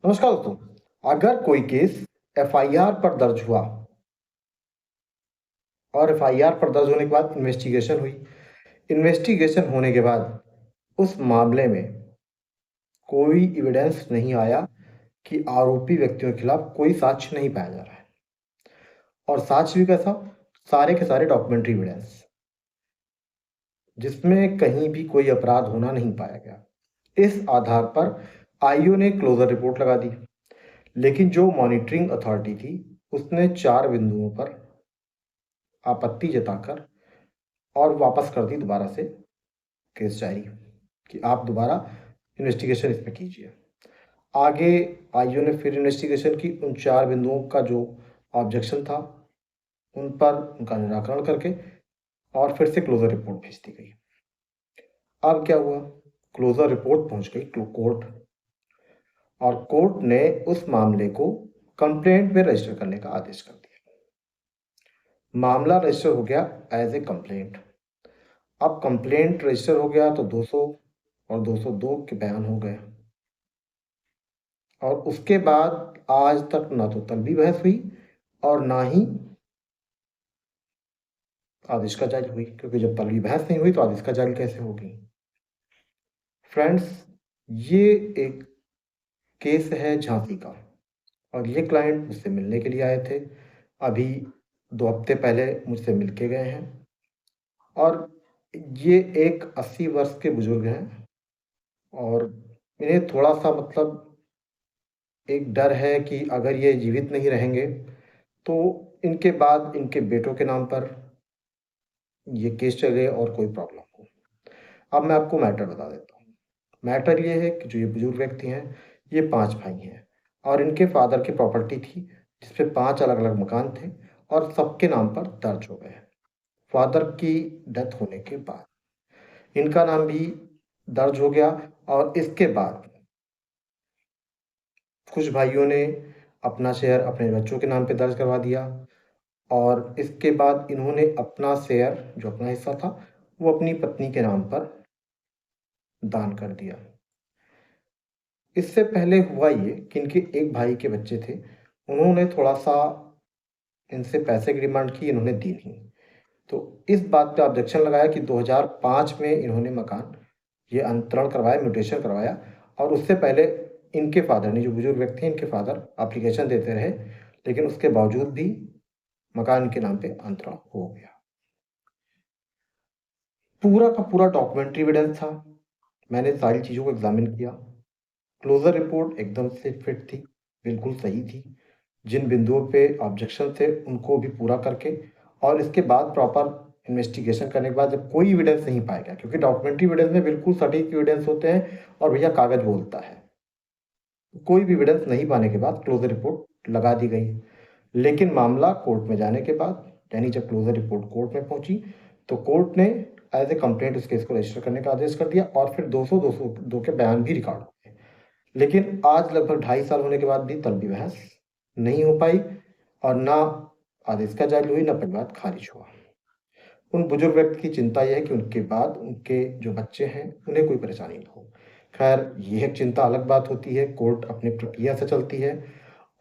नमस्कार दोस्तों। अगर कोई केस एफआईआर पर दर्ज हुआ और एफआईआर पर दर्ज होने के बाद इन्वेस्टिगेशन हुई, इन्वेस्टिगेशन होने के बाद उस मामले में कोई एविडेंस नहीं आया कि आरोपी व्यक्तियों के खिलाफ कोई साक्ष्य नहीं पाया जा रहा है, और साक्ष्य भी कैसा? सारे के सारे डॉक्यूमेंट्री एविडेंस जिसमें कहीं भी कोई अपराध होना नहीं पाया गया। इस आधार पर आईओ ने क्लोजर रिपोर्ट लगा दी, लेकिन जो मॉनिटरिंग अथॉरिटी थी उसने 4 बिंदुओं पर आपत्ति जताकर और वापस कर दी दोबारा से केस डायरी कि आप दोबारा इन्वेस्टिगेशन इसमें कीजिए। आगे आईओ ने फिर इन्वेस्टिगेशन की, उन 4 बिंदुओं का जो ऑब्जेक्शन था उन पर उनका निराकरण करके और फिर से क्लोजर रिपोर्ट भेज दी गई। अब क्या हुआ? क्लोजर रिपोर्ट पहुंच गई कोर्ट, और कोर्ट ने उस मामले को कंप्लेंट में रजिस्टर करने का आदेश कर दिया। मामला रजिस्टर हो गया एज ए कंप्लेंट। अब कंप्लेंट रजिस्टर हो गया तो 200 और 202 के बयान हो गए, और उसके बाद आज तक ना तो तलबी बहस हुई और ना ही आदेश का जारी हुई, क्योंकि जब तलबी बहस नहीं हुई तो आदेश का जारी कैसे होगी? फ्रेंड्स, ये एक केस है झांसी का, और ये क्लाइंट मुझसे मिलने के लिए आए थे। अभी 2 हफ्ते पहले मुझसे मिल के गए हैं, और ये एक 80 वर्ष के बुजुर्ग हैं, और इन्हें थोड़ा सा एक डर है कि अगर ये जीवित नहीं रहेंगे तो इनके बाद इनके बेटों के नाम पर ये केस चले और कोई प्रॉब्लम हो। अब मैं आपको मैटर बता देता हूँ। मैटर ये है कि जो ये बुजुर्ग व्यक्ति हैं, ये 5 भाई हैं, और इनके फादर की प्रॉपर्टी थी जिसपे 5 अलग-अलग मकान थे, और सबके नाम पर दर्ज हो गए। फादर की डेथ होने के बाद इनका नाम भी दर्ज हो गया, और इसके बाद कुछ भाइयों ने अपना शेयर अपने बच्चों के नाम पे दर्ज करवा दिया, और इसके बाद इन्होंने अपना शेयर, जो अपना हिस्सा था, वो अपनी पत्नी के नाम पर दान कर दिया। इससे पहले हुआ ये कि इनके एक भाई के बच्चे थे, उन्होंने थोड़ा-सा इनसे पैसे की डिमांड की, इन्होंने दी नहीं। तो इस बात पे ऑब्जेक्शन लगाया कि 2005 में इन्होंने मकान ये अंतरण करवाया, म्यूटेशन करवाया, और उससे पहले इनके फादर ने, जो बुजुर्ग व्यक्ति हैं, इनके फादर एप्लीकेशन देते रहे, लेकिन उसके बावजूद भी मकान के नाम पे अंतरण हो गया। पूरा का पूरा डॉक्यूमेंट्री एविडेंस था। मैंने सारी चीज़ों को एग्ज़ामिन किया। क्लोज़र रिपोर्ट एकदम से फिट थी, बिल्कुल सही थी। जिन बिंदुओं पे ऑब्जेक्शन थे उनको भी पूरा करके, और इसके बाद प्रॉपर इन्वेस्टिगेशन करने के बाद जब कोई एविडेंस नहीं पाया गया, क्योंकि डॉक्यूमेंट्री एविडेंस में बिल्कुल सटीक एविडेंस होते हैं और भैया कागज़ बोलता है। कोई भी एविडेंस नहीं पाने के बाद क्लोज़र रिपोर्ट लगा दी गई। लेकिन मामला कोर्ट में जाने के बाद, यानी जब क्लोज़र रिपोर्ट कोर्ट में पहुंची, तो कोर्ट ने एज ए कंप्लेंट उस केस को रजिस्टर करने का आदेश कर दिया, और फिर 202 के बयान भी रिकॉर्ड हो गए। लेकिन आज लगभग 2.5 साल होने के बाद भी तलबी बहस नहीं हो पाई, और ना आदेश का जारी हुई, ना परिवाद खारिज हुआ। उन बुजुर्ग व्यक्ति की चिंता यह है कि उनके बाद उनके जो बच्चे हैं उन्हें कोई परेशानी ना हो। खैर, ये एक चिंता अलग बात होती है, कोर्ट अपनी प्रक्रिया से चलती है।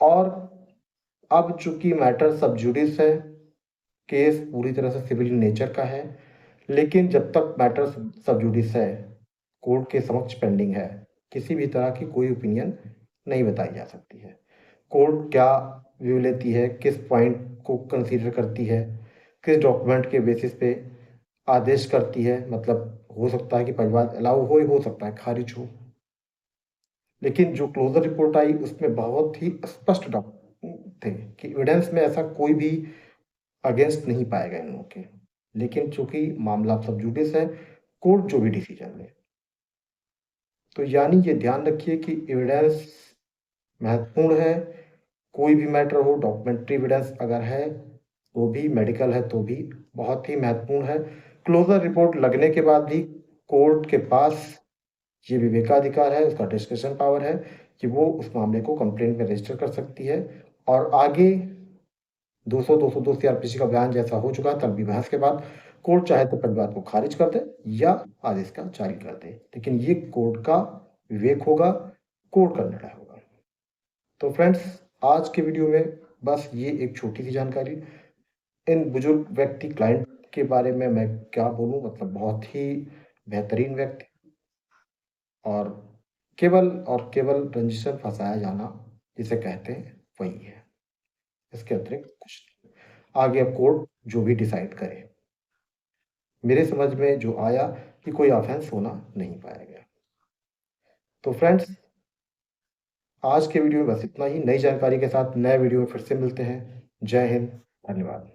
और अब चूंकि मैटर सब जुडिस है, केस पूरी तरह से सिविल नेचर का है, लेकिन जब तक मैटर सब जुडिस है, कोर्ट के समक्ष पेंडिंग है, किसी भी तरह की कोई ओपिनियन नहीं बताई जा सकती है। कोर्ट क्या व्यू लेती है, किस पॉइंट को कंसीडर करती है, किस डॉक्यूमेंट के बेसिस पे आदेश करती है, मतलब हो सकता है कि परिवाद अलाउ हो सकता है खारिज हो। लेकिन जो क्लोजर रिपोर्ट आई उसमें बहुत ही स्पष्ट थे कि एविडेंस में ऐसा कोई भी अगेंस्ट नहीं पाए गए इन लोगों के। लेकिन चूंकि मामला सब जुडिस है, कोर्ट जो भी डिसीजन ले, तो यानी ये ध्यान रखिए कि एविडेंस महत्वपूर्ण है। कोई भी मैटर हो, डॉक्यूमेंट्री एविडेंस अगर है तो भी, मेडिकल है तो भी, बहुत ही महत्वपूर्ण है। क्लोजर रिपोर्ट लगने के बाद भी कोर्ट के पास ये विवेकाधिकार है, उसका डिस्कशन पावर है कि वो उस मामले को कंप्लेंट में रजिस्टर कर सकती है, और आगे 202 सीआरपीसी का बयान जैसा हो चुका तब भी बहस के बाद कोर्ट चाहे तो परिवाद को खारिज कर दे या आदेश का जारी कर दे, लेकिन ये कोर्ट का विवेक होगा, कोर्ट का निर्णय होगा। तो फ्रेंड्स, आज के वीडियो में बस ये एक छोटी सी जानकारी। इन बुजुर्ग व्यक्ति क्लाइंट के बारे में मैं क्या बोलूं, मतलब बहुत ही बेहतरीन व्यक्ति, और केवल रंजिशन फंसाया जाना जिसे कहते हैं वही है। इसके अतिरिक्त कुछ नहीं। आगे अब कोर्ट जो भी डिसाइड करे। मेरे समझ में जो आया कि कोई ऑफेंस होना नहीं पाया गया। तो फ्रेंड्स, आज के वीडियो में बस इतना ही। नई जानकारी के साथ नए वीडियो में फिर से मिलते हैं। जय हिंद, धन्यवाद।